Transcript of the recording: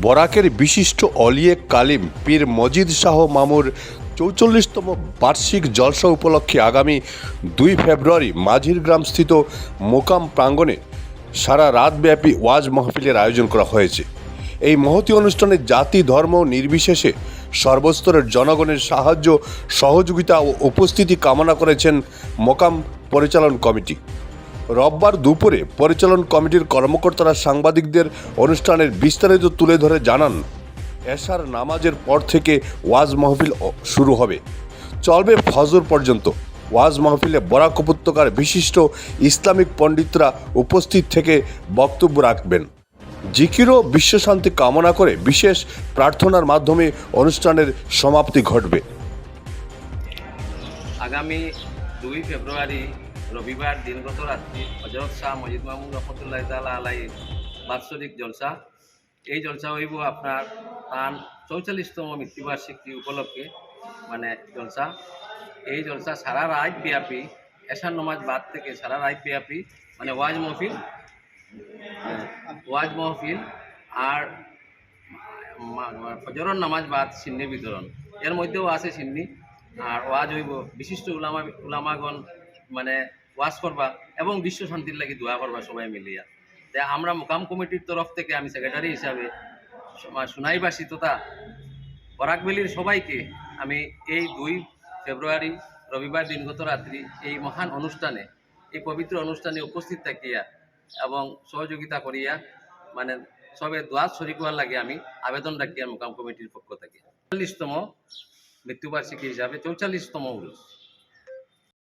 বরাকের বিশিষ্ট অলিয়ে কালিম পীর মজিদ শাহ মামুর ৪৪তম বার্ষিক জলসা উপলক্ষে আগামী ২ ফেব্রুয়ারি মাঝির গ্রামস্থিত মোকাম প্রাঙ্গণে সারা রাতব্যাপী ওয়াজ মাহফিলের আয়োজন করা হয়েছে। এই মহতী অনুষ্ঠানে জাতি ধর্ম নির্বিশেষে সর্বস্তরের জনগণের সাহায্য সহযোগিতা ও উপস্থিতি কামনা করেছেন মোকাম পরিচালন কমিটি। রোববার দুপুরে পরিচালন কমিটির কর্মকর্তারা সাংবাদিকদের অনুষ্ঠানের বিস্তারিত তুলে ধরে জানান, এশার নামাজের পর থেকে ওয়াজ মাহফিল শুরু হবে, চলবে ফজর পর্যন্ত। ওয়াজ মাহফিলে বরাক উপত্যকার বিশিষ্ট ইসলামিক পণ্ডিতরা উপস্থিত থেকে বক্তব্য রাখবেন। জিকির ও বিশ্বশান্তি কামনা করে বিশেষ প্রার্থনার মাধ্যমে অনুষ্ঠানের সমাপ্তি ঘটবে। আগামী ২ ফেব্রুয়ারি রবিবার দিনগত রাত্রি হযরত শাহ মজিদ মামুন রহমতুল্লাহ তাআলা আলাইহির বাৎসরিক জলসা। এই জলসা হইব আপনার তার ৪৪তম মৃত্যুবার্ষিকী উপলক্ষে জলসা। এই জলসা সারা রাত ব্যাপী, এশার নামাজ বাদ থেকে সারা রাত ব্যাপী ওয়াজ মহফিল আর ফজরের নামাজ বাদ সিন্নি বিতরণ, এর মধ্যেও আছে সিন্নি। আর ওয়াজ হইব, বিশিষ্ট উলামাগণ ওয়াজ করবা এবং বিশ্ব শান্তির লাগি দোয়া করবা সবাই মিলিয়া। তাই আমরা মোকাম কমিটির তরফ থেকে আমি সেক্রেটারি হিসাবে সোনাইবাসী তথা বরাকভ্যালির সবাইকে আমি এই ২ ফেব্রুয়ারি রবিবার দিনগত রাত্রি এই মহান অনুষ্ঠানে, এই পবিত্র অনুষ্ঠানে উপস্থিত থাকিয়া এবং সহযোগিতা করিয়া সবে দোয়া শরীক হওয়ার লাগে আমি আবেদন রাখি মোকাম কমিটির পক্ষ থেকে। ৪৪তম মৃত্যুবার্ষিকী হিসাবে ৪৪তম উরুস।